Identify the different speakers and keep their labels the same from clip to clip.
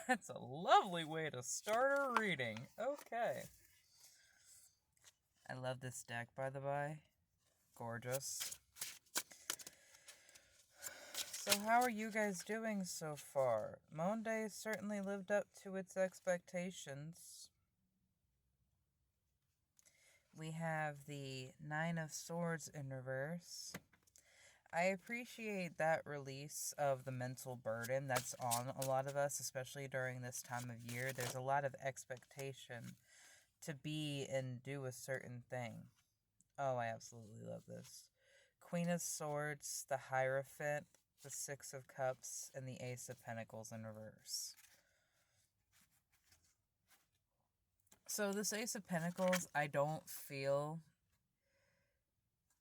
Speaker 1: That's a lovely way to start a reading. Okay. I love this deck, by the way. Gorgeous. So how are you guys doing so far? Monday certainly lived up to its expectations. We have the Nine of Swords in reverse. I appreciate that release of the mental burden that's on a lot of us, especially during this time of year. There's a lot of expectation to be and do a certain thing. Oh, I absolutely love this. Queen of Swords, the Hierophant, the Six of Cups, and the Ace of Pentacles in reverse. So this Ace of Pentacles, I don't feel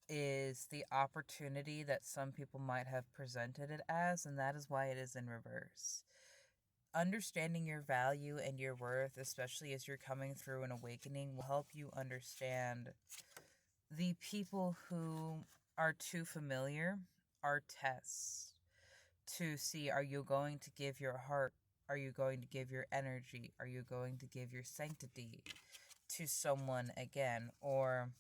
Speaker 1: is the opportunity that some people might have presented it as, and that is why it is in reverse. Understanding your value and your worth, especially as you're coming through an awakening, will help you understand the people who are too familiar are tests to see, are you going to give your heart? Are you going to give your energy? Are you going to give your sanctity to someone again? Or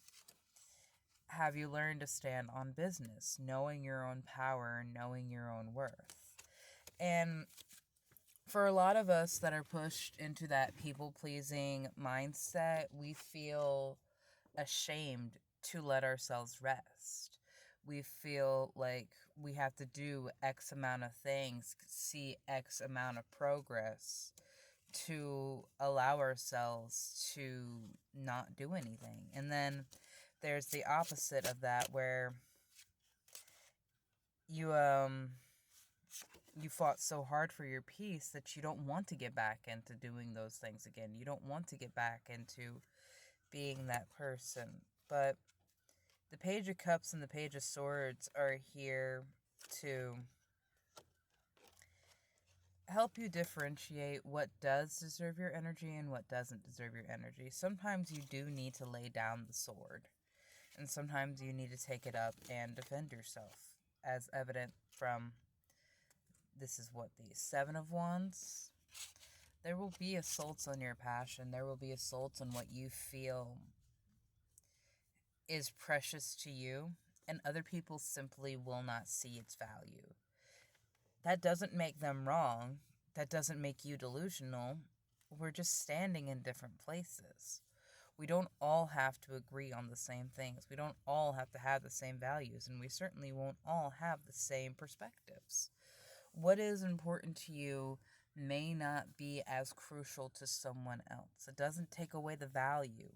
Speaker 1: have you learned to stand on business, knowing your own power and knowing your own worth? And for a lot of us that are pushed into that people-pleasing mindset, we feel ashamed to let ourselves rest. We feel like we have to do X amount of things, see X amount of progress to allow ourselves to not do anything. And then there's the opposite of that, where you fought so hard for your peace that you don't want to get back into doing those things again. You don't want to get back into being that person. But the Page of Cups and the Page of Swords are here to help you differentiate what does deserve your energy and what doesn't deserve your energy. Sometimes you do need to lay down the sword, and sometimes you need to take it up and defend yourself, as evident from, this is what, the Seven of Wands? There will be assaults on your passion. There will be assaults on what you feel is precious to you, and other people simply will not see its value. That doesn't make them wrong. That doesn't make you delusional. We're just standing in different places. We don't all have to agree on the same things. We don't all have to have the same values, and we certainly won't all have the same perspectives. What is important to you may not be as crucial to someone else. It doesn't take away the value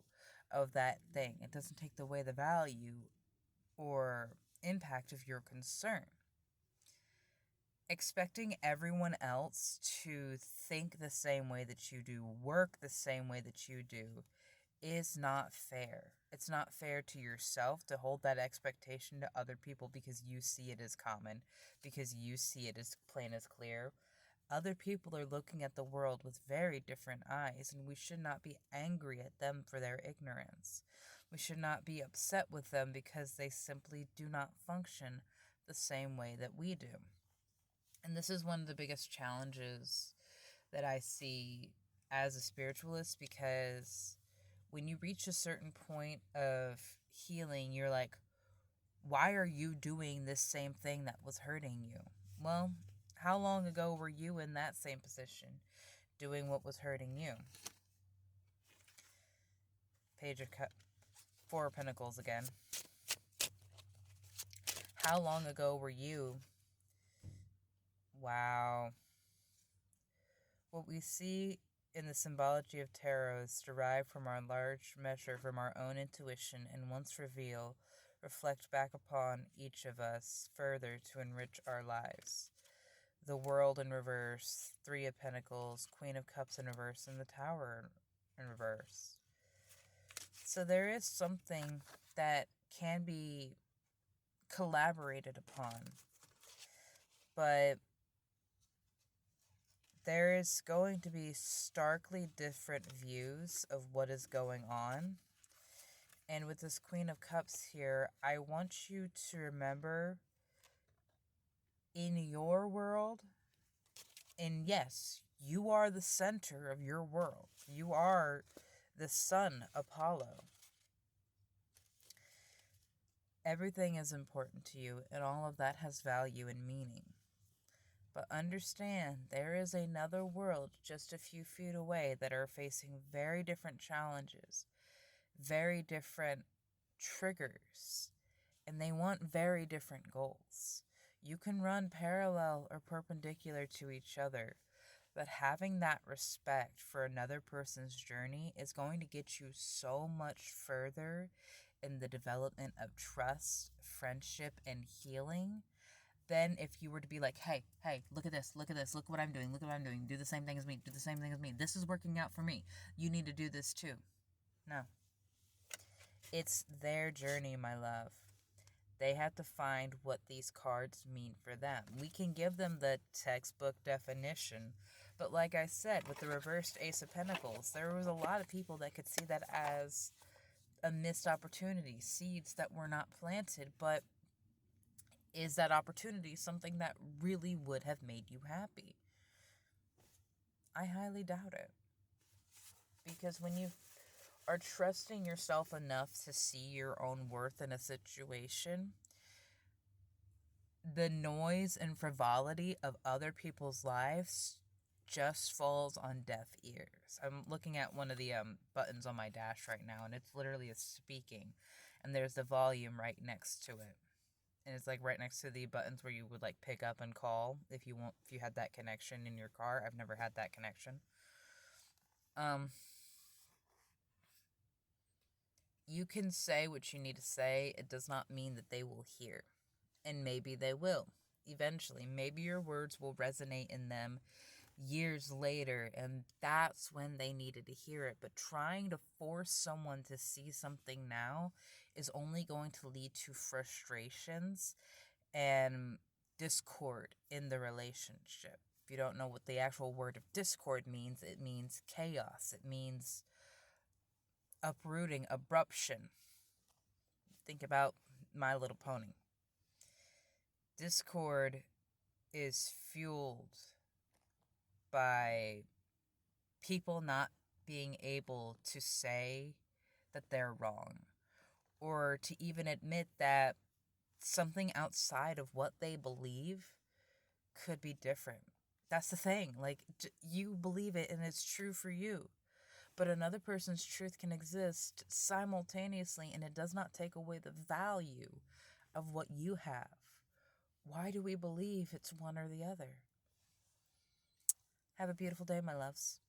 Speaker 1: of that thing. It doesn't take away the value or impact of your concern. Expecting everyone else to think the same way that you do, work the same way that you do, is not fair. It's not fair to yourself to hold that expectation to other people because you see it as common, because you see it as plain as clear. Other people are looking at the world with very different eyes, and we should not be angry at them for their ignorance. We should not be upset with them because they simply do not function the same way that we do. And this is one of the biggest challenges that I see as a spiritualist, because when you reach a certain point of healing, you're like, why are you doing this same thing that was hurting you? Well, how long ago were you in that same position, doing what was hurting you? Page of Four of Pentacles again. How long ago were you? Wow. What we see in the symbology of tarot is derived from our large measure from our own intuition, and once revealed, reflect back upon each of us further to enrich our lives. The World in reverse, Three of Pentacles, Queen of Cups in reverse, and the Tower in reverse. So there is something that can be collaborated upon, but there is going to be starkly different views of what is going on. And with this Queen of Cups here, I want you to remember, in your world, and yes, You are the center of your world. You are the sun, Apollo. Everything is important to you, and all of that has value and meaning. But understand, there is another world just a few feet away that are facing very different challenges, very different triggers, and they want very different goals. You can run parallel or perpendicular to each other, but having that respect for another person's journey is going to get you so much further in the development of trust, friendship, and healing than if you were to be like, hey, look at this, look what I'm doing, do the same thing as me, this is working out for me, you need to do this too. No. It's their journey, my love. They have to find what these cards mean for them. We can give them the textbook definition, but like I said, with the reversed Ace of Pentacles, there was a lot of people that could see that as a missed opportunity, seeds that were not planted, but is that opportunity something that really would have made you happy? I highly doubt it. Because when you are trusting yourself enough to see your own worth in a situation, the noise and frivolity of other people's lives just falls on deaf ears. I'm looking at one of the buttons on my dash right now, and it's literally a speaking, and there's the volume right next to it. And it's like right next to the buttons where you would like pick up and call if you had that connection in your car. I've never had that connection. You can say what you need to say. It does not mean that they will hear. And maybe they will eventually. Maybe your words will resonate in them years later, and that's when they needed to hear it. But trying to force someone to see something now is only going to lead to frustrations and discord in the relationship. If you don't know what the actual word of discord means, it means chaos. It means uprooting, abruption. Think about My Little Pony. Discord is fueled by people not being able to say that they're wrong, or to even admit that something outside of what they believe could be different. That's the thing. Like, you believe it and it's true for you. But another person's truth can exist simultaneously, and it does not take away the value of what you have. Why do we believe it's one or the other? Have a beautiful day, my loves.